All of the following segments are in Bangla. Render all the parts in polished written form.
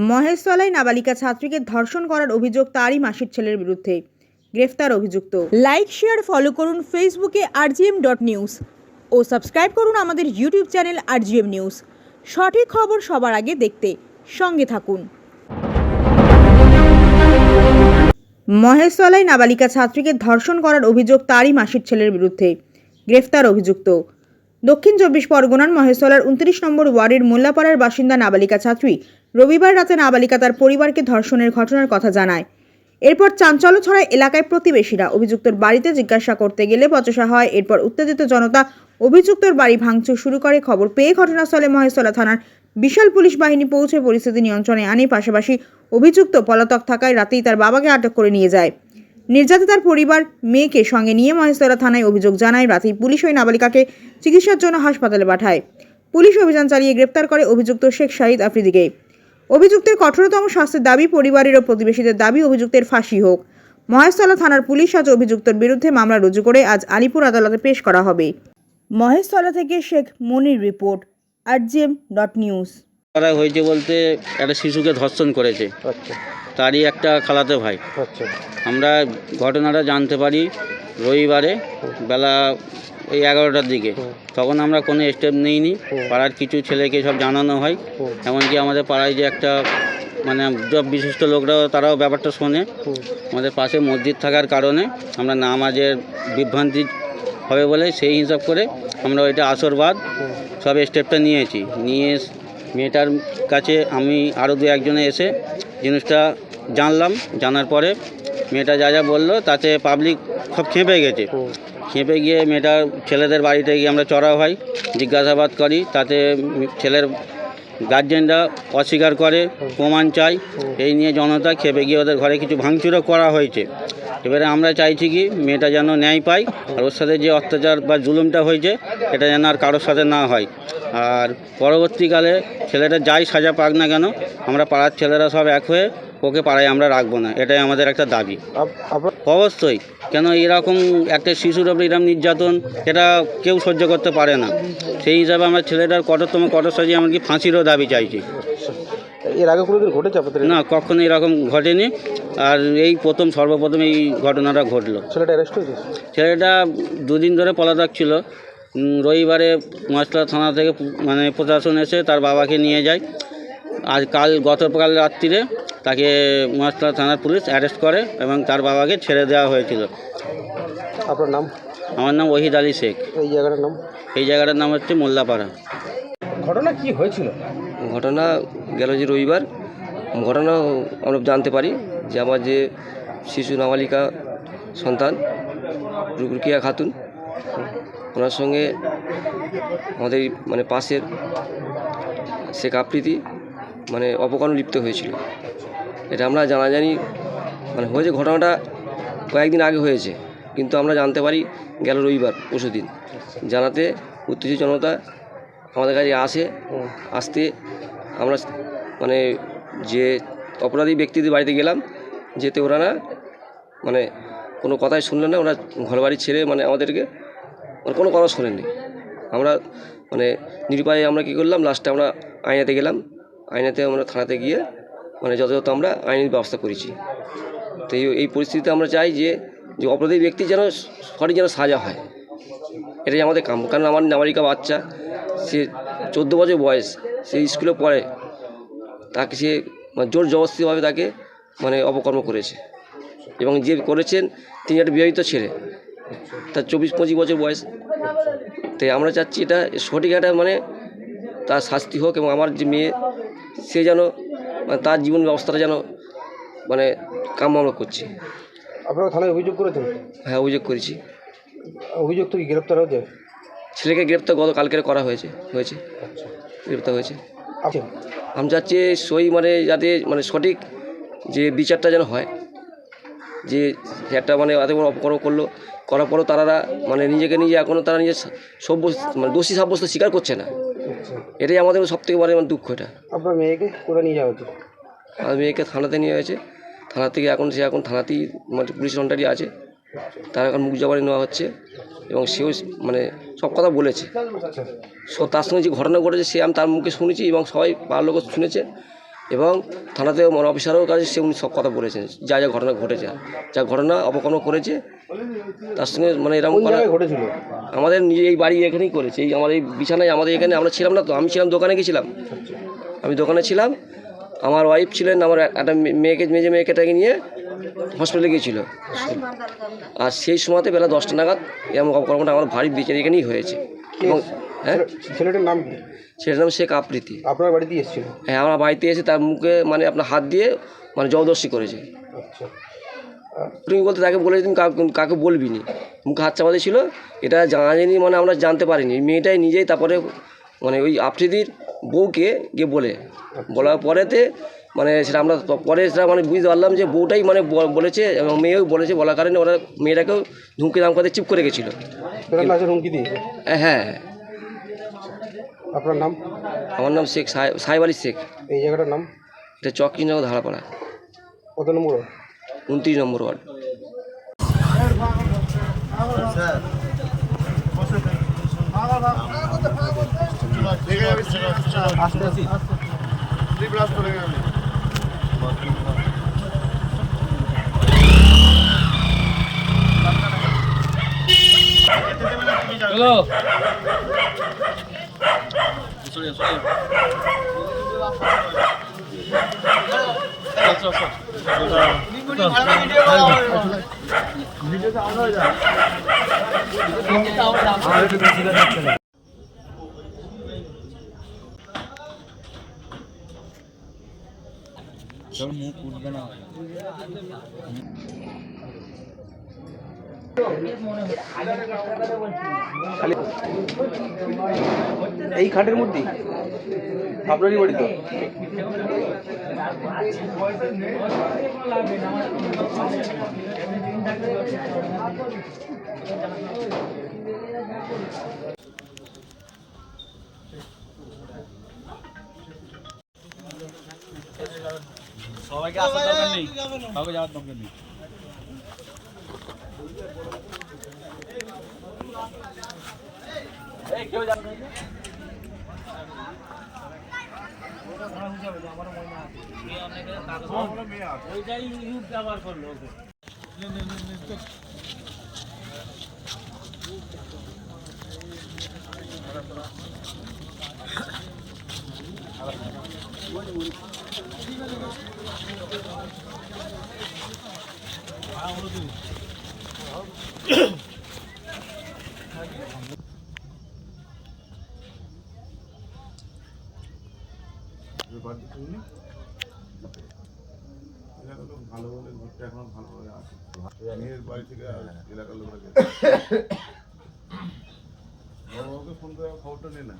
মহেশতলায় নাবালিকা ছাত্রীকে ধর্ষণ করার অভিযোগ তারই মাসির ছেলের বিরুদ্ধে। গ্রেফতার অভিযুক্ত। লাইক, শেয়ার, ফলো করুন ফেসবুকে rgm.news ও সাবস্ক্রাইব করুন আমাদের ইউটিউব চ্যানেল rgm নিউজ। সঠিক খবর সবার আগে দেখতে সঙ্গে থাকুন। মহেশতলায় নাবালিকা ছাত্রীকে ধর্ষণ করার অভিযোগ তারই মাসির ছেলের বিরুদ্ধে। গ্রেফতার অভিযুক্ত। দক্ষিণ 24 পরগনার মহেশতলার 29 নম্বর ওয়ার্ডের মোল্লাপাড়ার বাসিন্দা নাবালিকা ছাত্রী রবিবার রাতে নাবালিকা তার পরিবারকে ধর্ষণের ঘটনার কথা জানায়। এরপর চাঞ্চল্য ছড়ায় এলাকায় প্রতিবেশীরা। অভিযুক্তর বাড়িতে জিজ্ঞাসা করতে গেলে বচসা হয়। এরপর উত্তেজিত জনতা অভিযুক্তর বাড়ি ভাঙচুর শুরু করে। খবর পেয়ে ঘটনাস্থলে মহেশতলা থানার বিশাল পুলিশ বাহিনী পৌঁছে পরিস্থিতি নিয়ন্ত্রণে আনে। পাশাপাশি অভিযুক্ত পলাতক থাকায় রাতেই তার বাবাকে আটক করে নিয়ে যায়। নির্যাতিতার পরিবার মেয়েকে সঙ্গে নিয়ে মহেশতলা থানায় অভিযোগ জানায়। রাতেই পুলিশ ওই নাবালিকাকে চিকিৎসার জন্য হাসপাতালে পাঠায়। পুলিশ অভিযান চালিয়ে গ্রেপ্তার করে অভিযুক্ত শেখ শাহিদ আফ্রিদিকে। অভিযুক্তের কঠোরতম শাস্তির দাবি পরিবারের ও প্রতিবেশীদের দাবি অভিযুক্তের ফাঁসি হোক। মহেশতলা থানার পুলিশ আজ অভিযুক্তের বিরুদ্ধে মামলা রুজু করে আজ আলিপুর আদালতে পেশ করা হবে। মহেশতলা থেকে শেখ মনির রিপোর্ট, rgm.news। তারা হয়েছে বলতে একটা শিশুকে ধর্ষণ করেছে। আচ্ছা তারই একটা খালাতো ভাই। আচ্ছা আমরা ঘটনাটা জানতে পারি রবিবারে বেলা ওই 11টার দিকে। তখন আমরা কোনো স্টেপ নিইনি। পাড়ার কিছু ছেলেকে সব জানানো হয়। এমনকি আমাদের পাড়ায় যে একটা মানে সব বিশিষ্ট লোকরাও তারাও ব্যাপারটা শোনে। আমাদের পাশে মসজিদ থাকার কারণে আমরা নামাজের বিভ্রান্তি হবে বলে সেই হিসাব করে আমরা ওইটা আসরবাদ সব স্টেপটা নিয়েছি। নিয়ে মেয়েটার কাছে আমি আরও দু একজনে এসে জিনিসটা জানলাম। জানার পরে মেয়েটা যা যা বললো তাতে পাবলিক সব খেপে গেছে। খেপে গিয়ে মেয়েটার ছেলেদের বাড়িতে গিয়ে আমরা চড়াও হয়, জিজ্ঞাসাবাদ করি। তাতে ছেলের গার্জেনরা অস্বীকার করে, প্রমাণ চাই। এই নিয়ে জনতা খেপে গিয়ে ওদের ঘরে কিছু ভাঙচুরও করা হয়েছে। এবারে আমরা চাইছি কি মেয়েটা যেন ন্যায় পায়, আর ওর সাথে যে অত্যাচার বা জুলুমটা হয়েছে এটা যেন আর কারোর সাথে না হয়। আর পরবর্তীকালে ছেলেটা যাই সাজা পাক না কেন আমরা পাড়ার ছেলেরা সব এক হয়ে ওকে পাড়ায় আমরা রাখবো না, এটাই আমাদের একটা দাবি। অবশ্যই, কেন এরকম একটা শিশুর ওপর এরকম নির্যাতন এটা কেউ সহ্য করতে পারে না। সেই হিসাবে আমরা ছেলেটার কঠোরতম কঠোর সাজিয়ে এমনকি ফাঁসিরও দাবি চাইছি। এর আগে কোনোদিন ঘটেছে আপনাদের? না, কখনো এরকম ঘটেনি। আর এই সর্বপ্রথম এই ঘটনাটা ঘটলো। ছেলেটা অ্যারেস্ট হয়েছে? ছেলেটা দুদিন ধরে পলাতক ছিল। রবিবারে মহেশতলা থানা থেকে মানে প্রশাসন এসে তার বাবাকে নিয়ে যায়। আজ গতকাল রাত্রিরে তাকে মহেশতলা থানার পুলিশ অ্যারেস্ট করে এবং তার বাবাকে ছেড়ে দেওয়া হয়েছিল। আপনার নাম? আমার নাম ওহিদ আলী শেখ। এই জায়গাটার নাম? এই জায়গাটার নাম হচ্ছে মোল্লাপাড়া। ঘটনা কি হয়েছিল? ঘটনা গেল যে রবিবার ঘটনা আমরা জানতে পারি যে আমার যে শিশু নাবালিকা সন্তান রুকিয়া খাতুন, ওনার সঙ্গে আমাদের মানে পাশের শেখ আফ্রিদি মানে অপকর্ম লিপ্ত হয়েছিল। এটা আমরা জানাজানি মানে হয়েছে, ঘটনাটা কয়েকদিন আগে হয়েছে, কিন্তু আমরা জানতে পারি গেল রবিবার পরশুদিন। জানাতে উত্তেজিত জনতা আমাদের কাছে আসতে আমরা মানে যে অপরাধী ব্যক্তিদের বাড়িতে গেলাম, যেতে ওরা না মানে কোনো কথাই শুনলেন না। ওরা ঘর বাড়ি ছেড়ে মানে আমাদেরকে কোনো কথা শোনেননি। আমরা মানে নিরুপায়ে আমরা কী করলাম, লাস্টে আমরা আইনাতে গেলাম। আইনাতে আমরা থানাতে গিয়ে মানে যথাযথ আমরা আইনের ব্যবস্থা করেছি। তো এই পরিস্থিতিতে আমরা চাই যে অপরাধী ব্যক্তি যেন সঠিক যেন সাজা হয়, এটাই আমাদের কাম। কারণ আমার নাবালিকা বাচ্চা, সে 14 বছর বয়স, সে স্কুলে পড়ে, তাকে সে জোর জবরদস্তিভাবে তাকে মানে অপকর্ম করেছে। এবং যে করেছেন তিনি একটা বিবাহিত ছেলে, তার 24-25 বছর বয়স। তাই আমরা চাচ্ছি এটা সঠিক একটা মানে তার শাস্তি হোক, এবং আমার যে মেয়ে সে যেন মানে তার জীবন ব্যবস্থাটা যেন মানে কাম আমরা করছি। আপনারা থানায় অভিযোগ করেছেন? হ্যাঁ, অভিযোগ করেছি। অভিযোগ তো কি গ্রেপ্তার হয়েছে? ছেলেকে গ্রেপ্তার গতকালকে করা হয়েছে। আচ্ছা, গ্রেপ্তার হয়েছে। আচ্ছা, আমি চাচ্ছি মানে যাতে মানে সঠিক যে বিচারটা যেন হয়, যে একটা মানে এত বড় অপকর্ম করার পরও তারা মানে নিজেকে নিজে এখনও তারা নিজে মানে দোষী সাব্যস্ত স্বীকার করছে না। এটাই আমাদের সবথেকে বড় মানে দুঃখ। এটা আপনার মেয়েকে কোথায় নিয়ে যাওয়া হচ্ছে? আমার মেয়েকে থানাতে নিয়ে হয়েছে। থানা থেকে সে এখন থানাতেই মানে পুলিশ অন্ডারি আছে। তার এখন মুখ জবানি নেওয়া হচ্ছে এবং সেও মানে সব কথা বলেছে। তার সঙ্গে যে ঘটনা ঘটেছে সে আমি তার মুখে শুনেছি এবং সবাই পাড়ার লোক শুনেছে। এবং থানাতে অফিসারের কাছে সে উনি সব কথা বলেছেন, যা যা ঘটনা ঘটেছে, যা ঘটনা অপকর্ম করেছে তার সঙ্গে মানে এরকম কোন জায়গায় ঘটেছিল? আমাদের নিজে এই বাড়ি এখানেই করেছে, এই আমার এই বিছানায় আমাদের এখানে আমরা ছিলাম না তো, আমি ছিলাম দোকানে গেছিলাম, আমি দোকানে ছিলাম, আমার ওয়াইফ ছিলেন, আমার একটা মেজে মেয়েটাকে নিয়ে হসপিটালে গিয়েছিল, আর সেই সময়তে বেলা 10টা নাগাদ এরকম অপকর্মটা আমার বাড়ির বিছানা এখানেই হয়েছে। এবং হ্যাঁ, ছেলেটার নাম কি? সেটার নাম শেখ আফ্রিদি। আপনার বাড়িতে এসেছিল? হ্যাঁ, আমার বাড়িতে এসে তার মুখে মানে আপনার হাত দিয়ে মানে জবরদস্তি করেছে। আচ্ছা, তুমি বলতে তাকে বলেছি তুমি কাকে বলবি নি, মুখে হাত চাপাতে ছিল, এটা জানাজানি মানে আমরা জানতে পারিনি, মেয়েটাই নিজেই তারপরে মানে ওই আফ্রিদির বউকে গিয়ে বলার পরেতে মানে সেটা আমরা পরে সেটা মানে বুঝতে পারলাম যে বউটাই মানে বলেছে এবং মেয়েও বলেছে, বলার কারণে ওরা মেয়েটাকেও ধুমকি দামকাতে চিপ করে গেছিলো। হুমকি দিয়েছে? হ্যাঁ। আপনার নাম? আমার নাম শেখ সাহেব আলী শেখ। এই জায়গাটার নাম? এটা চককিনগর ধারাপাড়া। কত নম্বর? 29 নম্বর ওয়ার্ড। এই খাটের মধ্যে আপনারই বাড়ি তো? সবাইকে আসার দরকার নেই, কাউকে যাওয়ার দরকার নেই। ওইটাই ইউজ ব্যবহার করলো। ভালো বলে ঘুরতে এখন ভালোভাবে আসে, মেয়ের বাড়ি থেকে এলাকার লোকরা গেছে, বাবাকে ফোন করে খবরটা নে না।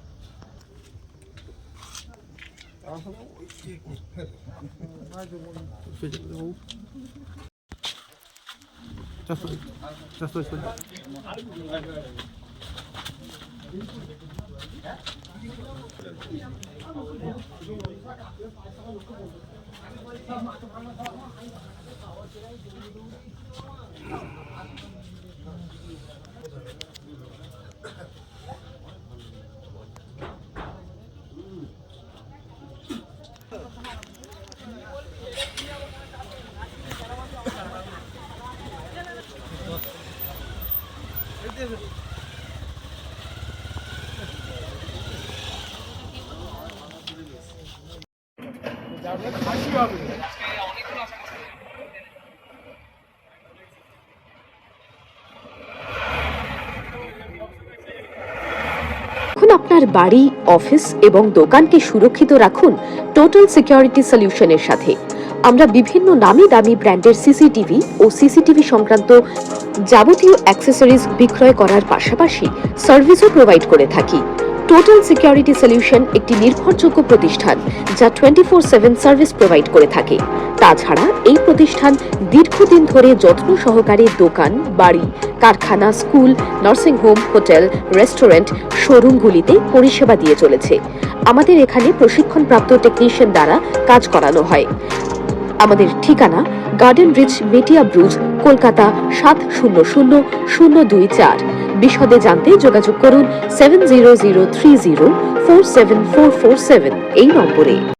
এখন আপনার বাড়ি, অফিস এবং দোকানকে সুরক্ষিত রাখুন টোটাল সিকিউরিটি সলিউশনের সাথে। আমরা বিভিন্ন নামি দামি ব্র্যান্ডের সিসিটিভি ও সিসিটিভি সংক্রান্ত যাবতীয় অ্যাক্সেসরিজ বিক্রয় করার পাশাপাশি সার্ভিসও প্রোভাইড করে থাকি। টোটাল সিকিউরিটি সলিউশন একটি নির্ভরযোগ্য প্রতিষ্ঠান যা 24/7 সার্ভিস প্রোভাইড করে থাকে। তাছাড়া এই প্রতিষ্ঠান দীর্ঘদিন ধরে যত্ন সহকারে দোকান, বাড়ি, কারখানা, school, nursing home, hotel, restaurant, শোরুমগুলিতে পরিষেবা দিয়ে চলেছে। আমাদের এখানে প্রশিক্ষণপ্রাপ্ত টেকনিশিয়ান দ্বারা কাজ করানো হয়। আমাদের ঠিকানা গার্ডেন রিচ, মেটিয়া ব্রুজ, কলকাতা 700024। বিশদে জানতে যোগাযোগ করুন 7003047447 এই নম্বরে।